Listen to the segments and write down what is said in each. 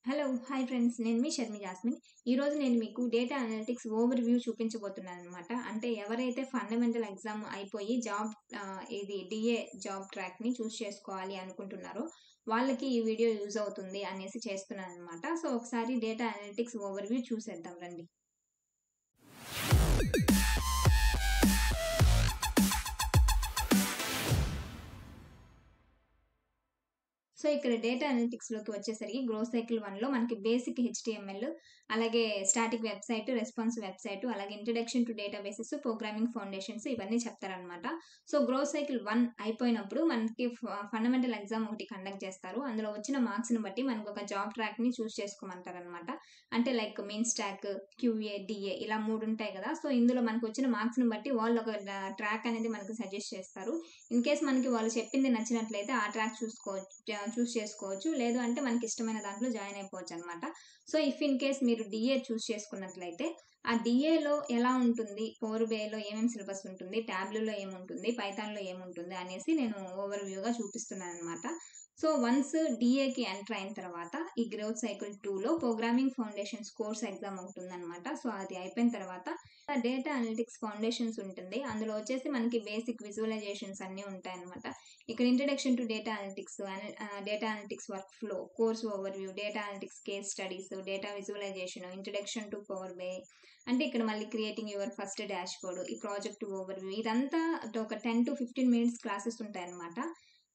Hello! Hi friends. నేను మీ Sharmi jasmine. ఈరోజు నేను మీకు డేటా అనలిటిక్స్ ఓవర్ వ్యూ చూపించబోతున్నాననమాట. అంటే ఎవరైతే ఫండమెంటల్ ఎగ్జామ్ అయిపోయి ఇది డీఏ జాబ్ ట్రాక్‌ని చేసుకోవాలి అనుకుంటున్నారో, వాళ్ళకి ఈ వీడియో యూజ్ అవుతుంది అనేసి చేస్తున్నాననమాట. సో, ఒకసారి డేటా అనలిటిక్స్ ఓవర్ వ్యూ చూసేద్దాం రండి. సో, ఇక్కడ డేటా అనలిటిక్స్‌లోకి వచ్చేసరికి గ్రోత్ సైకిల్ 1లో మనకి బేసిక్ హెచ్‌టీఎంఎల్, అలాగే స్టాటిక్ వెబ్‌సైట్, రెస్పాన్స్ వెబ్‌సైట్, అలాగే introduction to databases, programming foundations ఇవన్నీ చెప్తారనమాట. సో, గ్రోత్ సైకిల్ 1 అయిపోయినప్పుడు మనకి ఫండమెంటల్ ఎగ్జామ్ ఒకటి కండక్ట్ చేస్తారు. అందులో వచ్చిన మార్క్స్‌ని బట్టి మనకొక జాబ్ ట్రాక్‌ని చేసుకోమంటారనమాట. అంటే like main stock, QA, DA ఇలా 3 ఉంటాయి కదా! సో, ఇందులో మనకొచ్చిన మార్క్స్‌ని బట్టి వాళ్ళు ఒక ట్రాక్ అనేది మనకు సజెస్ట్ చేస్తారు. ఇన్ కేస్ మనకి వాళ్ళు చెప్పింది నచ్చినట్లయితే ఆ ట్రాక్ చేసుకోవచ్చు. లేదు అంటే మనకిష్టమైన దాంట్లో జాయిన్ అయిపోవచ్చనమాట. సో, ఇఫ్ ఇన్ కేస్ మీరు డీఏ చేసుకున్నట్లయితే, ఆ డీఏలో ఎలా ఉంటుంది, పవర్ బిఐలో ఏమేమి సిలబస్ ఉంటుంది, టాబ్లూలో ఏముంటుంది, పైథాన్‌లో ఏముంటుంది అనేసి నేను ఓవర్ వ్యూగా చూపిస్తున్నాననమాట. సో, వన్స్ డీఏకి ఎంటర్ అయిన తర్వాత ఈ గ్రోత్ సైకిల్ 2లో ప్రోగ్రామింగ్ ఫౌండేషన్స్ కోర్స్ ఎగ్జామ్ ఒకటుందనమాట. సో, అది అయిపోయిన తర్వాత డేటా అనలిటిక్స్ ఫౌండేషన్స్ ఉంటుంది. అందులో వచ్చేసి మనకి బేసిక్ విజువలైజేషన్స్ అన్నీ ఉంటాయనమాట. ఇక్కడ introduction to data analytics workflow, course overview, data analytics case studies, data visualisation, introduction to Power BI అంటే ఇక్కడ మళ్ళీ క్రియేటింగ్ యువర్ ఫస్ట్ డాష్‌బోర్డ్, ఈ ప్రాజెక్ట్ ఓవర్‌వ్యూ ఇదంతా ఒక 10-15 మినిట్స్ క్లాసెస్ ఉంటాయన్నమాట.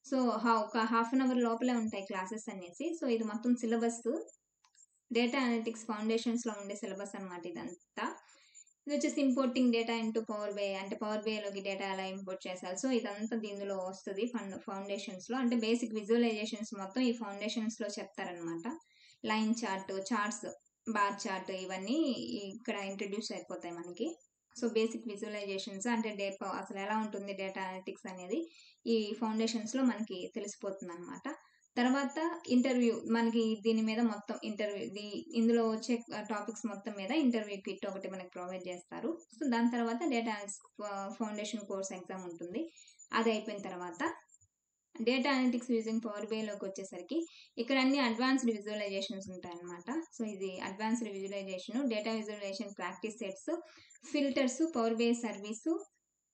సో, ఒక హాఫ్ అన్ అవర్ లోపలే ఉంటాయి క్లాసెస్ అనేసి. సో, ఇది మొత్తం సిలబస్. డేటా అనలిటిక్స్ ఫౌండేషన్స్‌లో ఉండే సిలబస్ అన్నమాట ఇదంతా. ఇదొచ్చేసి importing data into power BI అంటే పవర్ బిఐలోకి డేటా ఎలా ఇంపోర్ట్ చేశారు. సో, ఇదంతా దీనిలో వస్తది ఫౌండేషన్స్‌లో. అంటే బేసిక్ విజువలైజేషన్స్ మొత్తం ఈ ఫౌండేషన్స్‌లో చెప్తారనమాట. Line chart, charts, bar chart ఇవన్నీ ఇక్కడ ఇంట్రొడ్యూస్ అయిపోతాయి మనకి. సో, బేసిక్ విజువలైజేషన్స్ అంటే అసలెలా ఉంటుంది డేటా అనలిటిక్స్ అనేది ఈ ఫౌండేషన్స్‌లో మనకి తెలిసిపోతుందనమాట. తర్వాత ఇంటర్వ్యూ మనకి దీని మీద మొత్తం ఇందులో వచ్చే టాపిక్స్ మొత్తం మీద ఇంటర్వ్యూ కిట్ ఒకటి మనకి ప్రొవైడ్ చేస్తారు. సో, దాని తర్వాత డేటా ఫౌండేషన్ కోర్స్ ఎగ్జామ్ ఉంటుంది. అది అయిపోయిన తర్వాత డేటా అనలిటిక్స్ యూజింగ్ పవర్ బిఐలోకొచ్చేసరికి ఇక్కడ అన్ని అడ్వాన్స్‌డ్ విజువలైజేషన్స్ ఉంటాయన్నమాట. సో, ఇది advanced visualisation, data visualisation practice sets, filters, power BI service,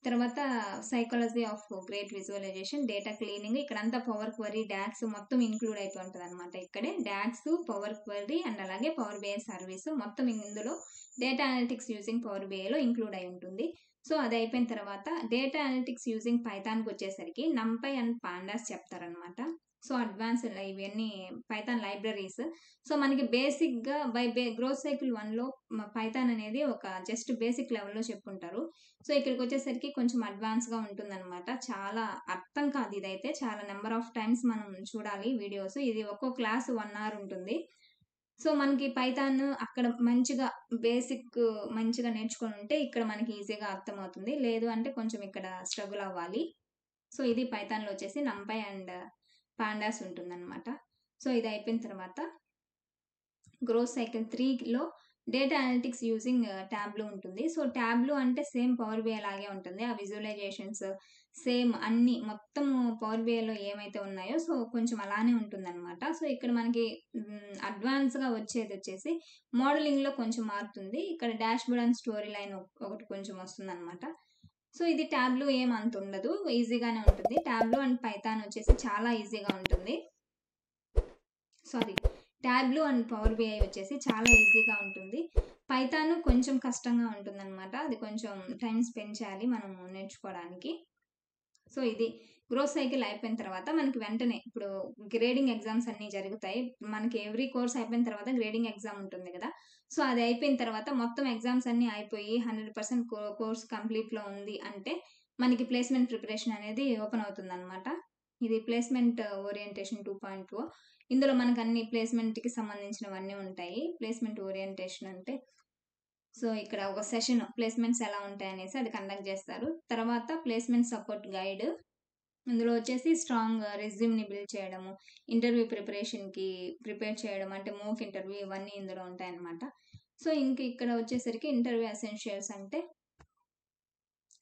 తర్వాత psychology of great visualisation, data cleaning ఇక్కడంతా పవర్ క్వెరీ, డాక్స్ మొత్తం ఇంక్లూడ్ అయిపోయి ఉంటదనమాట. ఇక్కడే డాక్స్, పవర్ క్వెరీ అండ్ అలాగే పవర్ బిఐ సర్వీస్ మొత్తం ఇందులో డేటా అనలిటిక్స్ యూజింగ్ పవర్ బిఐలో ఇంక్లూడ్ అయి ఉంటుంది. సో, అది అయిపోయిన తర్వాత డేటా అనలిటిక్స్ యూజింగ్ పైథాన్‌కొచ్చేసరికి నంపై అండ్ పాండాస్ చెప్తారనమాట. సో, అడ్వాన్స్‌డ్ ఇవన్నీ పైథాన్ లైబ్రరీస్. సో, మనకి బేసిక్‌గా గ్రోత్ సైకిల్ 1లో పైథాన్ అనేది ఒక జస్ట్ బేసిక్ లెవెల్‌లో చెప్పుంటారు. సో, ఇక్కడికొచ్చేసరికి కొంచెం అడ్వాన్స్‌గా ఉంటుందనమాట. చాలా అర్థం కాదు ఇదైతే. చాలా నంబర్ ఆఫ్ టైమ్స్ మనం చూడాలి వీడియోస్. ఇది ఒక్కో క్లాస్ 1 అవర్ ఉంటుంది. సో, మనకి పైథాన్ అక్కడ మంచిగా నేర్చుకొనుంటే ఇక్కడ మనకి ఈజీగా అర్థమవుతుంది. లేదు అంటే కొంచెం ఇక్కడ స్ట్రగుల్ అవ్వాలి. సో, ఇది పైథాన్‌లో వచ్చేసి నంపై అండ్ పాండాస్ ఉంటుందనమాట. సో, ఇది అయిపోయిన తర్వాత గ్రోత్ సైకిల్ 3లో డేటా అనలిటిక్స్ యూజింగ్ టాబ్లూ ఉంటుంది. సో, టాబ్లూ అంటే సేమ్ పవర్ బిఐ లాగే ఉంటుంది. ఆ విజువలైజేషన్స్ సేమ్ అన్నీ మొత్తము పవర్ బిఐలో ఏమైతే ఉన్నాయో సో, కొంచెం అలానే ఉంటుందనమాట. సో, ఇక్కడ మనకి అడ్వాన్స్‌గా వచ్చేదొచ్చేసి మోడలింగ్‌లో కొంచెం మారుతుంది. ఇక్కడ డాష్‌బోర్డ్ అండ్ స్టోరీ లైన్ ఒకటి కొంచెం వస్తుందనమాట. సో, ఇది టాబ్లూ ఏం అంత ఉండదు. ఈజీగానే ఉంటుంది. టాబ్లూ అండ్ పైథాన్ వచ్చేసి చాలా ఈజీగా ఉంటుంది. Sorry. Tableau and Power BI వచ్చేసి చాలా ఈజీగా ఉంటుంది. పైథాన్ కొంచెం కష్టంగా ఉంటుందనమాట. అది కొంచెం టైమ్ స్పెండ్ చేయాలి మనము నేర్చుకోవడానికి. సో, ఇది గ్రోత్ సైకిల్ అయిపోయిన తర్వాత మనకి వెంటనే ఇప్పుడు గ్రేడింగ్ ఎగ్జామ్స్ అన్నీ జరుగుతాయి. మనకి ఎవ్రీ కోర్స్ అయిపోయిన తర్వాత గ్రేడింగ్ ఎగ్జామ్ ఉంటుంది గదా! సో, అది అయిపోయిన తర్వాత మొత్తం ఎగ్జామ్స్ అన్నీ అయిపోయి 100% కోర్స్ కంప్లీట్‌లో ఉంది అంటే మనకి ప్లేస్‌మెంట్ ప్రిపరేషన్ అనేది ఓపెన్ అవుతుందనమాట. ఇది ప్లేస్‌మెంట్ ఓరియంటేషన్ 2.0 ఇందులో మనకన్ని ప్లేస్‌మెంట్‌కి సంబంధించినవన్నీ ఉంటాయి. ప్లేస్‌మెంట్ ఓరియంటేషన్ అంటే సో, ఇక్కడ ఒక సెషన్ ప్లేస్‌మెంట్స్ ఎలా ఉంటాయనేసి అది కండక్ట్ జేస్తారు. తర్వాత ప్లేస్‌మెంట్ సపోర్ట్ గైడ్. ఇందులో వచ్చేసి స్ట్రాంగ్ రెజ్యూమ్‌ని బిల్డ్ చేయడము, ఇంటర్వ్యూ ప్రిపరేషన్‌కి ప్రిపేర్ చేయడం అంటే మోక్ ఇంటర్వ్యూ ఇవన్నీ ఇందులో ఉంటాయన్నమాట. సో, ఇంక ఇక్కడ వచ్చేసరికి ఇంటర్వ్యూ ఎసెన్షియల్స్ అంటే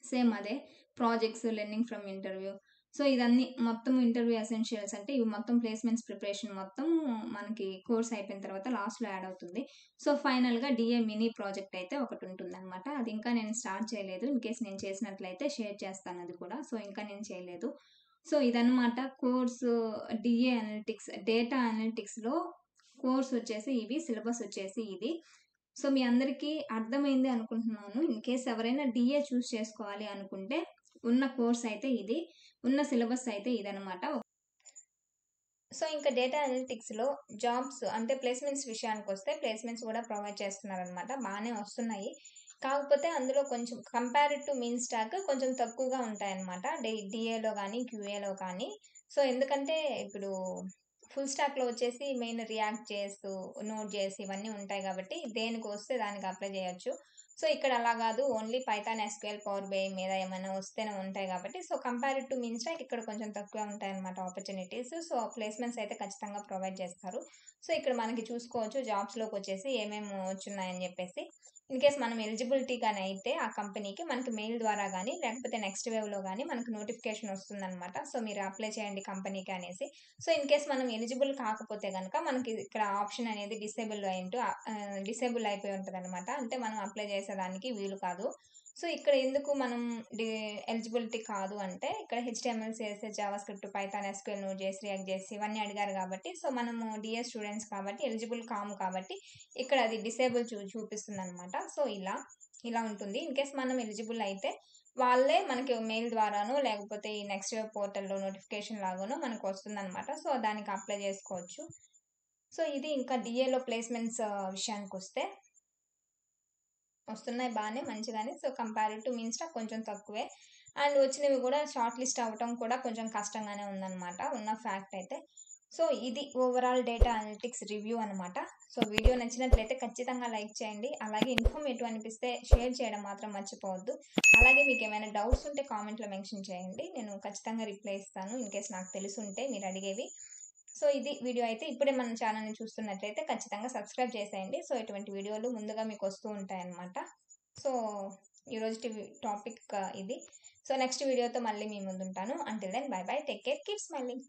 సేమ్ అదే. Projects, learning from interview, so ఇదన్నీ మొత్తం ఇంటర్వ్యూ ఎసెన్షియల్స్ అంటే ఇవి మొత్తం ప్లేస్మెంట్స్ ప్రిపరేషన్ మొత్తం మనకి కోర్స్ అయిపోయిన తర్వాత లాస్ట్‌లో యాడ్ అవుతుంది. సో ఫైనల్‌గా డీఏ మినీ ప్రాజెక్ట్ అయితే ఒకటి ఉంటుందన్నమాట. అది ఇంకా నేను స్టార్ట్ చేయలేదు. ఇన్‌కేస్ నేను చేసినట్లయితే షేర్ చేస్తాను అది కూడా. సో ఇంకా నేను చేయలేదు. సో ఇదన్నమాట కోర్సు డీఏ అనలిటిక్స్, డేటా అనలిటిక్స్‌లో కోర్స్ వచ్చేసి ఇవి, సిలబస్ వచ్చేసి ఇది. సో మీ అందరికీ అర్థమైంది అనుకుంటున్నాను. ఇన్‌కేస్ ఎవరైనా డీఏ చూజ్ చేసుకోవాలి అనుకుంటే ఉన్న కోర్స్ అయితే ఇది. ఉన్న సిలబస్ అయితే ఇదనమాట. సో ఇంకా డేటా అనలిటిక్స్‌లో జాబ్స్ అంటే ప్లేస్‌మెంట్స్ విషయానికొస్తే ప్లేస్‌మెంట్స్ కూడా ప్రొవైడ్ చేస్తున్నారనమాట. బానే వస్తున్నాయి. కాకపోతే అందులో కొంచెం కంపేర్డ్ టు మీన్ స్టాక్ కొంచెం తక్కువగా ఉంటాయన్నమాట. డీఏలో గానీ, క్యూఏలో కానీ. సో ఎందుకంటే ఇప్పుడు ఫుల్ స్టాక్‌లో వచ్చేసి మెయిన్ రియాక్ట్ చేస్తూ, నోడ్ జేఎస్ ఇవన్నీ ఉంటాయి గాబట్టి దేనికొస్తే దానికి అప్లై జేయొచ్చు. సో ఇక్కడ అలా గాదు. Only Python, SQL, Power BI మీద ఏమైనా వస్తేనే ఉంటాయి గాబట్టి so compared to MEAN stack ఇక్కడ కొంచెం తక్కువే ఉంటాయన్నమాట ఆపర్చునిటీస్. సో ప్లేస్‌మెంట్స్ అయితే ఖచ్చితంగా ప్రొవైడ్ చేస్తారు. సో ఇక్కడ మనకి చూసుకోవచ్చు జాబ్స్‌లోకొచ్చేసి ఏమేమి వచ్చున్నాయని జెప్పేసి. ఇన్‌కేస్ మనం ఎలిజిబిలిటీ గాని అయితే ఆ కంపెనీకి మనకి మెయిల్ ద్వారా గాని, లేకపోతే నెక్స్ట్ వేవ్‌లో గాని మనకు నోటిఫికేషన్ వస్తుందనమాట. సో మీరు అప్లై చేయండి కంపెనీకి అనేసి. సో ఇన్‌కేస్ మనం ఎలిజిబుల్ కాకపోతే గనక మనకి ఇక్కడ ఆప్షన్ అనేది డిసేబుల్ అయిపోయి ఉంటదనమాట. అంటే మనం అప్లై చేసేదానికి వీలు కాదు. సో ఇక్కడ ఎందుకు మనం డి ఎలిజిబిలిటీ కాదు అంటే ఇక్కడ HTML, CSS, JavaScript, Python, SQL, node JS, react JS ఇవన్నీ అడిగారు కాబట్టి సో మనము డీఏ స్టూడెంట్స్ కాబట్టి ఎలిజిబుల్ కాము కాబట్టి ఇక్కడ అది డిసేబుల్ చూపిస్తుందనమాట. సో ఇలా ఉంటుంది. ఇన్‌కేస్ మనం ఎలిజిబుల్ అయితే వాళ్ళే మనకి మెయిల్ ద్వారానో లేకపోతే ఈ నెక్స్ట్ వెబ్ పోర్టల్‌లో నోటిఫికేషన్ లాగానో మనకు వస్తుందనమాట. సో దానికి అప్లై చేసుకోవచ్చు. సో ఇది ఇంకా డీఏలో ప్లేస్‌మెంట్స్ విషయానికొస్తే వస్తున్నాయి బానే మంచిగానే. So compared to MEAN stock కొంచెం తక్కువే. అండ్ వచ్చినవి కూడా షార్ట్ లిస్ట్ అవ్వటం కూడా కొంచెం కష్టంగానే ఉందనమాట. ఉన్న ఫ్యాక్ట్ అయితే. సో ఇది ఓవరాల్ డేటా అనలిటిక్స్ రివ్యూ అనమాట. సో వీడియో నచ్చినట్లయితే ఖచ్చితంగా లైక్ చేయండి. అలాగే ఇన్ఫర్మేటివ్ అనిపిస్తే షేర్ చేయడం మాత్రం మర్చిపోవద్దు. అలాగే మీకేమైనా డౌట్స్ ఉంటే కామెంట్‌లో మెన్షన్ చేయండి. నేను ఖచ్చితంగా రిప్లై ఇస్తాను. ఇన్‌కేస్ నాకు తెలిసుంటే మీరు అడిగేవి. సో ఇది వీడియో అయితే ఇప్పుడే మన ఛానెల్‌ని చూస్తున్నట్లయితే ఖచ్చితంగా సబ్స్క్రైబ్ చేసేయండి. సో ఇటువంటి వీడియోలు ముందుగా మీకు వస్తూ ఉంటాయన్నమాట. సో ఈరోజుటి టాపిక్ ఇది. సో నెక్స్ట్ వీడియోతో మళ్ళీ మీ ముందుంటాను. Until then bye bye. Take care. Keep smiling.